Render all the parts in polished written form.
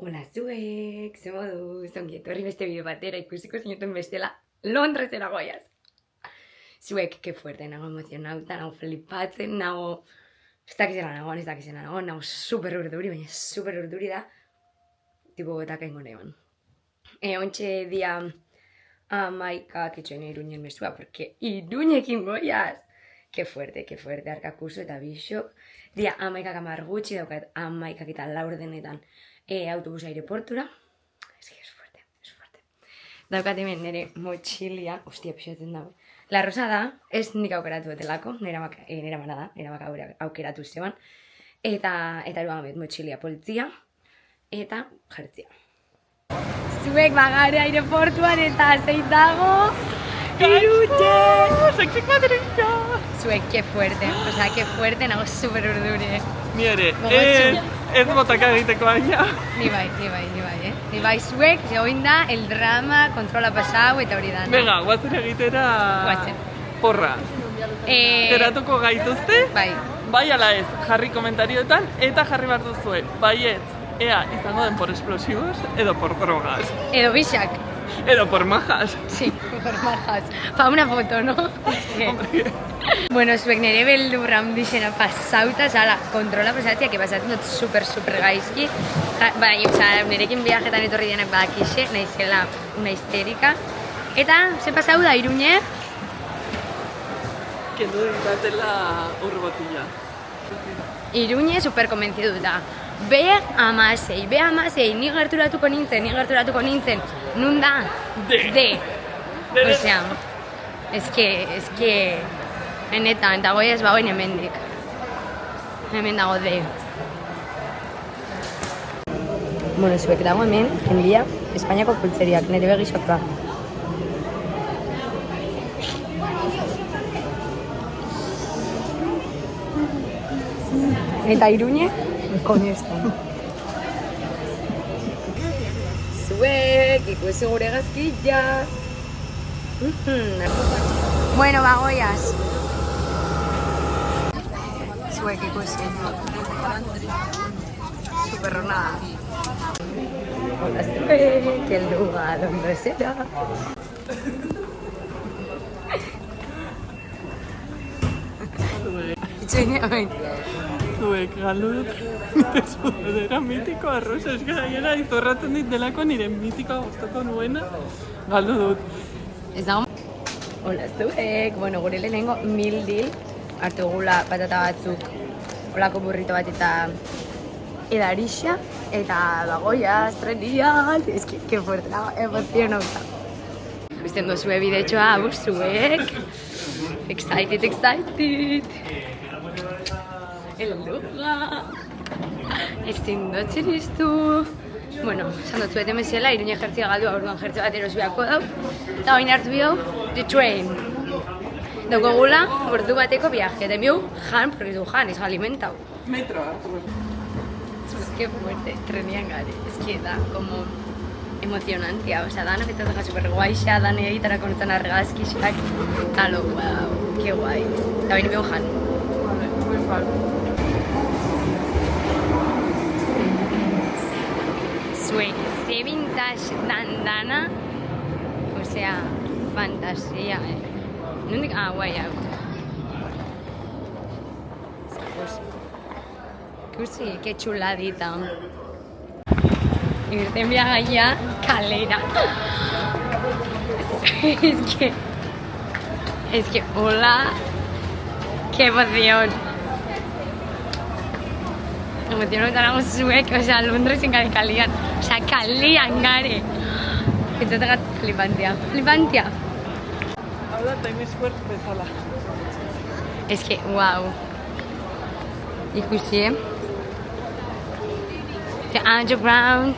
Hola zuek, ze modu, zongi etorri beste bideo batera ikusiko zinuten bestela Londresera goiaz. Zuek, que fuerte, nago emozionauta, nago flipatzen, nago... Ez dakizena nago super urduri, baina super urduri da, tipo betaka ingo neban. Ontxe dia amaikak itxoen Iruñen mesua, porque Iruñekin goiaz. Que fuerte, arkakuso eta bixok. Dia amaikak amar gutxi daukat amaikak eta laurdenetan autobus aireportura. Es fuerte. Daukat hemen nire motxilia, ostia pixatzen dago. La Rosa da, ez nik aukeratu betelako, nire mana da, nire baka aukeratu zeban. Eta eruan bet motxilia poltzia eta jertzia. Zuek bagare aireportuan eta zeit dago, Iruñe! Sexik Madrika! Zuek, que fuerte, nago super urduri. Ni ere, ez botaka egiteko baina. Ni bai, zuek, zegoin da, el drama, kontrola pasau eta hori dana. Venga, guazen egitera... Guazen. Porra. Geratuko gaituzte? Bai. Bai ala ez, jarri komentarioetan eta jarri behar duzue. Baietz, ea izango den por explosivos edo por drogas. Edo bixak. Edo por majas. Sí, por majas. Pa una foto, ¿no? Bueno, zuek nire beldurra handixena pasauta, zala, kontrola pasatzea, que pasatzen dut super gaizki. Bai, nirekin viajetan etorri denak badakixe, naizela una histerika. Eta, ze pasau da, Iruñe? Kendu dintatela urbotila. Iruñe super konbentzidu da. Be amasei, ni gerturatuko nintzen. Nun da? De. Osea, es que... Benetan, eta goiaz bagoen hemendik. Hemen dago de. Bueno, zuek dago hemen, jendia, Espainiako pultzeriak, nire begixok da. Eta Iruñe, con esto. Zuek, ikusi gure gazkilla. Bueno, bagoiaz. Zuek ikusi. Super ronada. Hola zuek, el lugar Londresera. Itxoine hain. Zuek, galdu dut sudadera mitiko arroz esgaiera izorratzen dit delako nire mitikoa gustoko nuena. Galdu dut. Ez dago? Hola zuek, bueno, gure lehenengo mildil hartu gula patata batzuk, olako burrito bat eta edarixa, eta bagoiaz, trendial, ez que fuerte, nago, emozionauta. Ikusten duzue bidetxoa, zuek, excited. Elduga, ezin dotzen iztu. Bueno, esan dut zueten bezala, Iruñe jertzia galdu, orduan jertzia bat erosbiako dau. Eta hain hartu bihau, the train. Dauko gula, ordu bateko viaje. Eta bihau, jan, porque du jan, ez alimentau. Metroa. Es que fuerte, trenian gare. Es que da, como emocionantia. O sea, danak eta daga super guaixa, dane egitara konetan argazkixak. Talo, wow, que guai. Eta baina bihau jan. Zuek, ze vintage dana, osea, fantasia, Nondik, guai hau. Ikusi, que chuladita. Irten biagaia kalera. Es que, hola, qué emoción. Emozionauta nago zuek, osea, Londresen gare kalian. Osea, kalian gare. Entzategat flipantia. Hau da Times Square bezala. Es que, wow. Ikusi, The underground.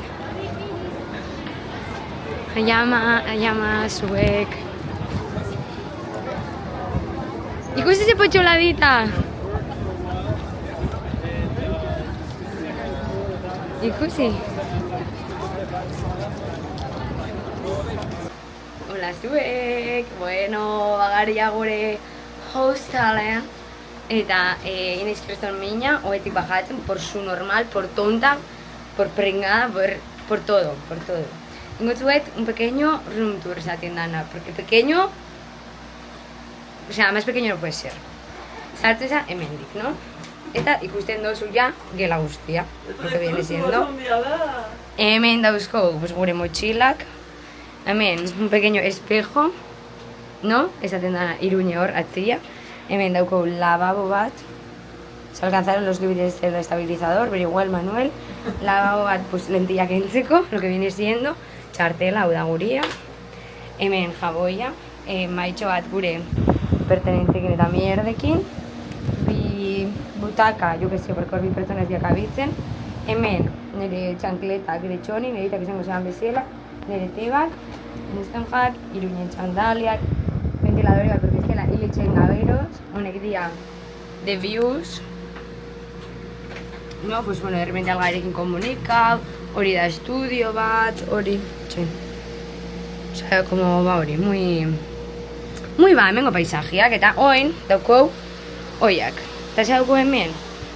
Ayama zuek. Ikusi ze potxoladita. Ikusi. Hola zuek, bueno, bagaria gure hostalen eta inaiz kriston mina, oetik bajatzen, por su normal, por tonta, por pringada, por por todo, por todo. Ingotzuet un pequeño room tour esaten dana, porque pequeño, o sea, más pequeño no puede ser. Sartzen za hemendik, no? Eta ikusten dozu ja gela guztia, lo que viene siendo. Hemen dauzko pues, gure mochilak, hemen un pequeño espejo, no? Esaten dana Iruñe hor atzia. Hemen dauko lavabo bat. Se alcanzaron los límites del estabilizador, pero igual Manuel. Lavabo bat, pues lentilla kentzeko, lo que viene siendo. Txartela, hau da guria. Hemen jaboia. Maitxo bat gure pertenentzekin eta mierdekin. Bi butaka, jo que sé, porque hor bi pertsona ez diakabitzen. Hemen nire txankleta gire txoni, nire itak izango zean bezala. Nire tebak, mustanjak, Iruñen txandaliak, ventiladore bat, porque ez dela hilitxen gaberos. Honek dia The Views. No, pues bueno, de repente algarekin komunikau, hori da estudio bat, hori, txen. O sea, como ba hori, muy ba, hemengo paisajiak, eta oin, daukou, oiak. Eta ze dauko hemen,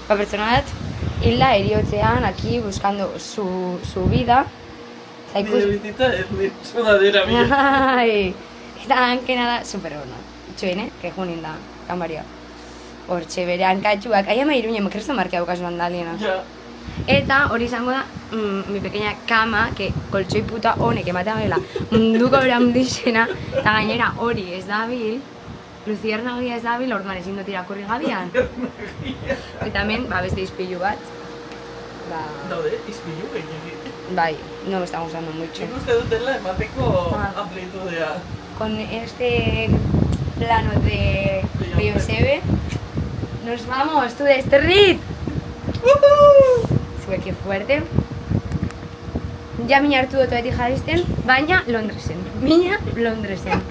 ba pertsona bat, hilda eriotzean, aquí, buscando su vida. Nire bizitza ez nire sudadera bien. Ai, eta hankena da, super ona. Txoin, que junin da, kanbaria. Hortxe bere hankatxuak, ahi ama Iruñe, mokresto markeau kasuan daliena. Ja. Eta hori izango da, mi pequeña kama, que koltsoi puta honek ematen dela munduko bera handixena, eta gainera hori ez dabil, Luciernagia ez dabil, orduan ezin dut irakurri gabian. Eta hemen, ba, beste izpilu bat. Ba, Daude, izpilu gehiagik. bai, no me está gustando mucho. Nik uste dutela emateko amplitudea. Con este plano de Beyoncé, nos vamos to the street. Zue, que fuerte. Ja mina hartu dut beti jadizten, baina Londresen. Mina Londresen.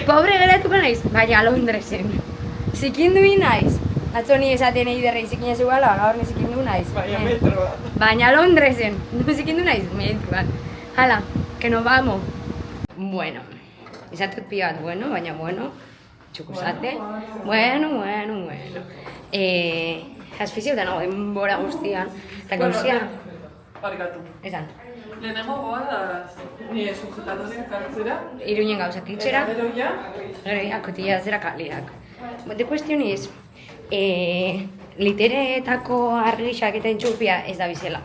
Pobre geratuko naiz, baina Londresen. Zikindu naiz. Atzo ni esaten eiderrei zikin ez iguala, gaur zikindu naiz. Baina metroa. Baina Londresen, no zikindu naiz, metroan. Hala, que nos vamos. Bueno, izatut pila bat bueno, baina bueno, txukusate. Bueno. Asfizio eta nago denbora guztian. Eta konzia... Barkatu. Esan. Lehenengo goaz, nire sujetadoreak hartzera. Iruñen gauzak itxera. Eta gero ja, Gero ya, kotillatzera kaliak. The question is, literetako argixak eta entxufia ez da bizela.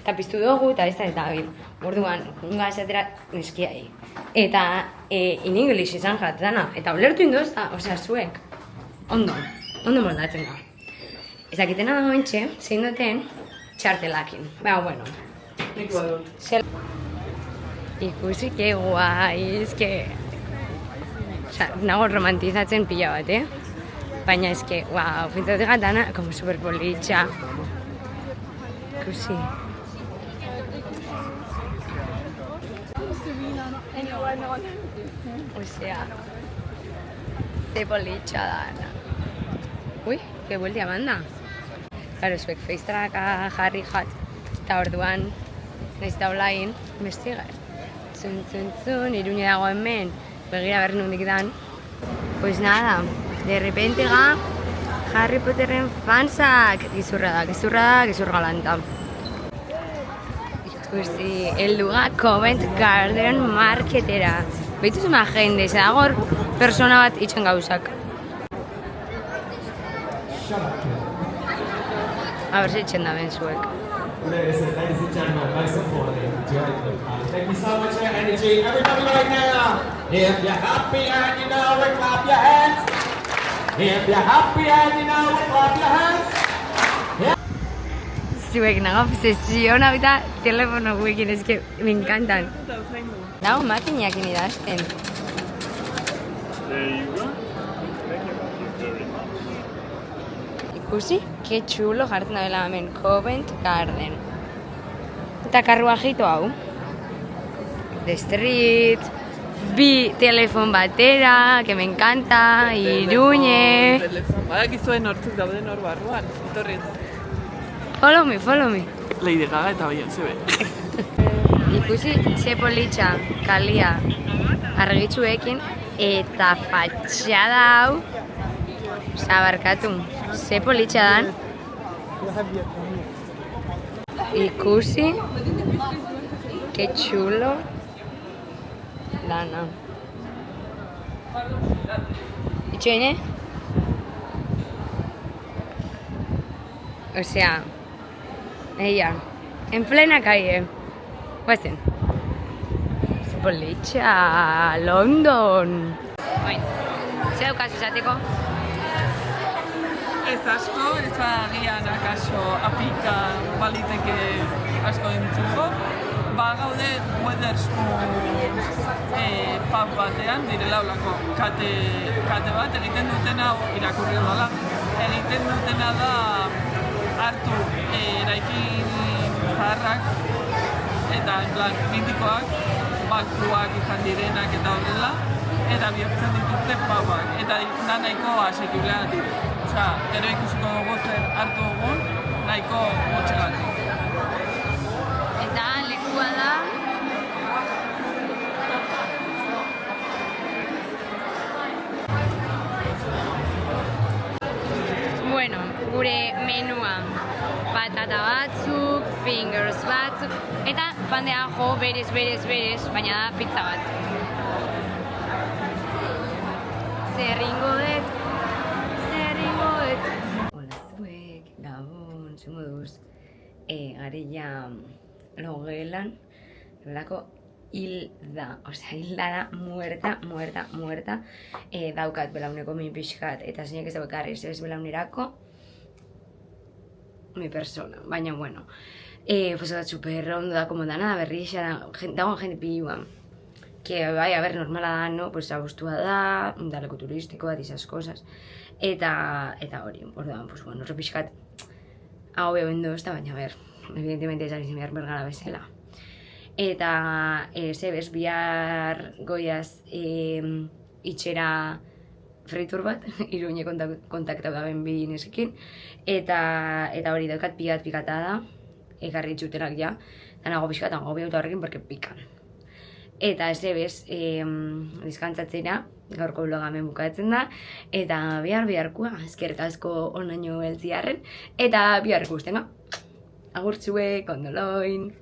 Eta piztu dugu eta ez da bil. Orduan, unga esatera neskiai. Eta in English izan jatzana. Eta ulertu indoz da, osea, zuek. Ondo moldatzen da. Ezakitena da momentxe, zein duten txartelakin. Baina, bueno. nik badut. Ikusi que guai, eske... Osa, nago romantizatzen pila bat, Baina eske, wow, pintzate gatana, como super politxa. Ikusi. Osea, ze politxa dana. Ui, que bueltia manda. Claro, zuek feiztraka jarri jat, eta orduan, nahiz da olain, investigar. Zun, Iruñe dago hemen, begira berri nondik dan. Pues nada, de repente ga, Harry Potterren fansak, gizurra galanta. Ikusi, heldu ga Covent Garden Marketera. Behitu zuma jende, ez dago hor persona bat itxen gauzak. A ver si itxen da ben zuek. Ladies and gentlemen, nice support. Thank you so much for your energy. Everybody right now, if you're happy and you know it, clap your hands. If you're happy and you know it, clap your hands. Zuek nago obsesión habita telefono guekin, es que me encantan. Nago makinakin idazten. Ikusi, que chulo jartzen dabela hemen, Covent Garden. Eta karruajito hau. The Street, bi telefon batera, que me encanta, Iruñe. Badakizuen hortzuk dauden hor barruan, etorri. Follow me. Lady Gaga eta Beyoncé be. Ikusi, ze politxa, kalia, argitzuekin, eta fatxada hau, zabarkatu, ze politxa dan. Ikusi, Qué chulo. Lana. ¿Y o sea, ella, en plena calle. Guazen. Politxa, London. Bueno, zer daukazu esateko? Ez asko, ez agian akaso apika baliteke asko entzuko. Gaude Wetherspoon pub batean, direla olako kate bat, egiten dutena, irakurri dela, egiten dutena da hartu eraikin zaharrak eta en plan mitikoak, bankuak izan direnak eta horrela, eta bihurtzen dituzte pubak, eta da nahiko asekiblea dira. Osea, gero ikusiko dugu zer hartu dugun, nahiko gutxegatik. Eta lekua da... Bueno, gure menua patata batzuk, fingers batzuk, eta pan de ajo berez, baina da pizza bat. Zerringo dut. Hola zuek, gabon, zengo duz, garilla logelan, lako hilda, osea, hilda da, muerta, daukat belauneko min pixkat, eta zeinek ez daukarri, ez belaunerako, mi persona, baina, bueno, pues da super ondo da, como da nada, berri dagoen jende pilua, que, bai, a ver, normala da, no, pues abustua da, leku turistiko bat, esas cosas, eta hori, orduan, pues bueno, oso pixkat, hau bendo ez da, baina, a ver, evidentemente ez ari zen behar bergara bezala. Eta, zebez, bihar goiaz itxera freitur bat, Iruñe kontaktau da ben bi nesekin, eta hori daukat pikata da, ekarri txutenak ja, eta nago pixkat, nago behauta horrekin, porque pikan. Eta zebez, dizkantzatzera, gaurko vloga hemen bukatzen da, eta biharkoa, eskerrik asko onaino heltziarren, eta bihar ikusten ga. Agurtzuek, ondoloin!